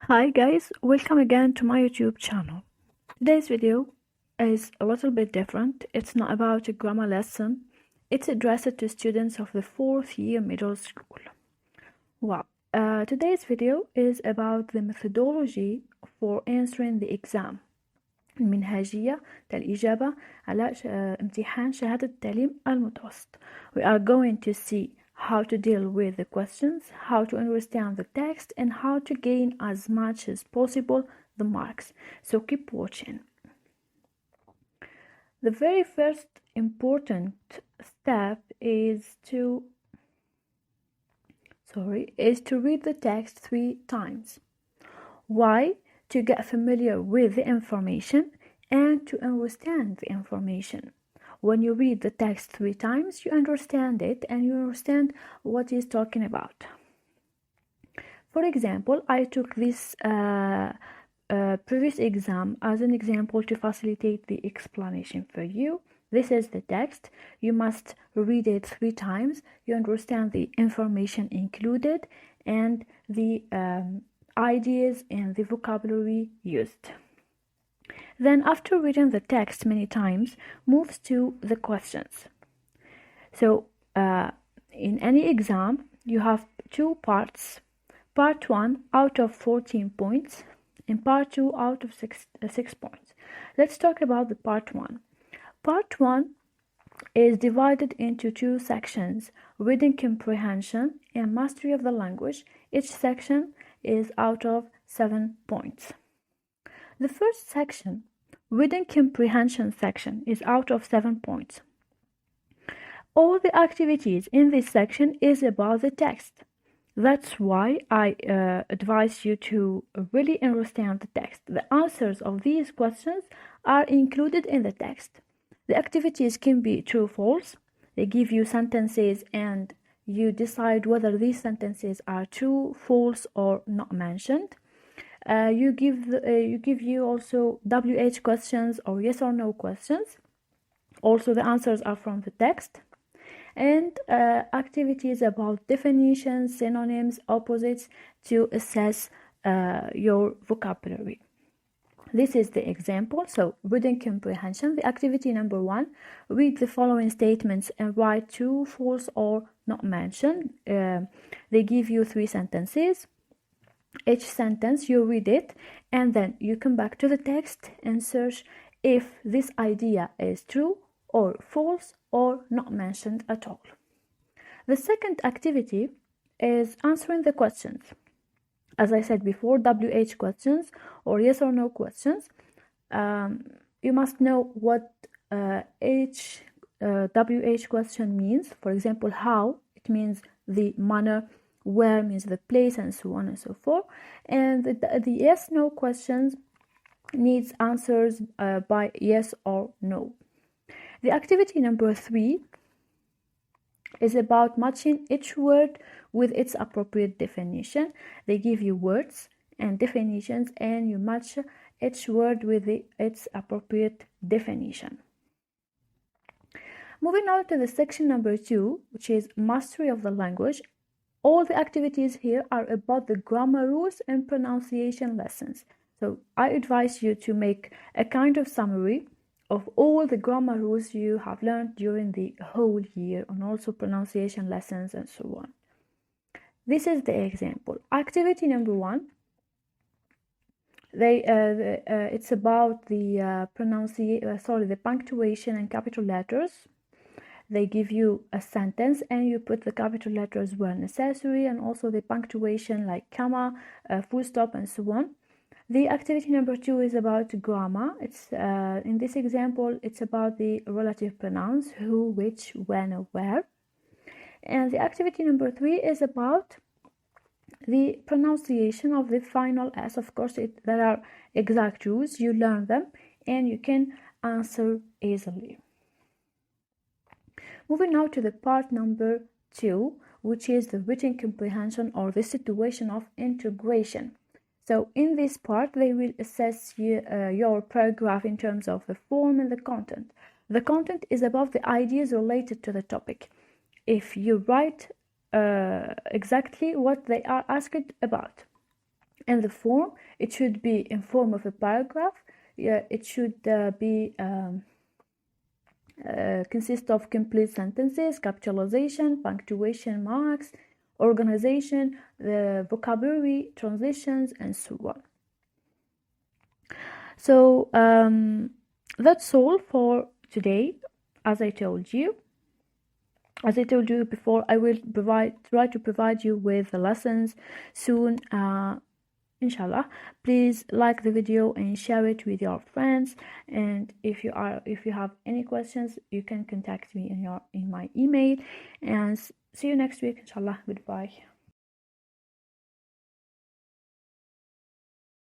Hi guys, welcome again to my YouTube channel. Today's video is a little bit different. It's not about a grammar lesson. It's addressed to students of the 4th year middle school. Wow. Today's video is about the methodology for answering the exam. المنهجية الإجابة على امتحان شهادة التعليم المتوسط. We are going to see how to deal with the questions, how to understand the text, and how to gain as much as possible the marks. So keep watching. The very first important step is to read the text 3 times. Why? To get familiar with the information and to understand the information. When you read the text 3 times, you understand it and you understand what he's talking about. For example, I took this previous exam as an example to facilitate the explanation for you. This is the text. You must read it 3 times. You understand the information included and the ideas and the vocabulary used. Then after reading the text many times, moves to the questions. So in any exam, you have 2 parts. Part 1 out of 14 points and part 2 out of 6 points. Let's talk about the part 1. Part 1 is divided into 2 sections, reading comprehension and mastery of the language. Each section is out of 7 points. The first section, reading comprehension section, is out of 7 points. All the activities in this section is about the text. That's why I advise you to really understand the text. The answers of these questions are included in the text. The activities can be true or false. They give you sentences and you decide whether these sentences are true, false, or not mentioned. You give you also WH questions or yes or no questions. Also, the answers are from the text. And activities about definitions, synonyms, opposites to assess your vocabulary. This is the example. So, reading comprehension, the activity number 1, read the following statements and write true, false, or not mentioned. They give you 3 sentences. Each sentence you read it and then you come back to the text and search if this idea is true or false or not mentioned at all. The second activity is answering the questions. As I said before, WH questions or yes or no questions. You must know what each WH question means. For example, how, it means the manner, where means the place, and so on and so forth. And the yes no questions needs answers by yes or no. The activity number 3 is about matching each word with its appropriate definition. They give you words and definitions and you match each word with its appropriate definition. Moving on to the section number 2, which is mastery of the language. All the activities here are about the grammar rules and pronunciation lessons. So I advise you to make a kind of summary of all the grammar rules you have learned during the whole year, and also pronunciation lessons and so on. This is the example. Activity number 1. It's about the the punctuation and capital letters. They give you a sentence and you put the capital letters where necessary, and also the punctuation like comma, full stop, and so on. The activity number 2 is about grammar. It's in this example, it's about the relative pronouns who, which, when, or where. And the activity number 3 is about the pronunciation of the final S. Of course, there are exact rules. You learn them and you can answer easily. Moving now to the part number 2, which is the written comprehension or the situation of integration. So in this part, they will assess your paragraph in terms of the form and the content. The content is about the ideas related to the topic. If you write exactly what they are asked about. And the form, it should be in form of a paragraph. It should be consist of complete sentences, capitalization, punctuation marks, organization, the vocabulary, transitions, and so on. So that's all for today. As I told you before, I will try to provide you with the lessons soon, inshallah. Please like the video and share it with your friends. And if you have any questions, you can contact me in my email. And see you next week, inshallah. Goodbye.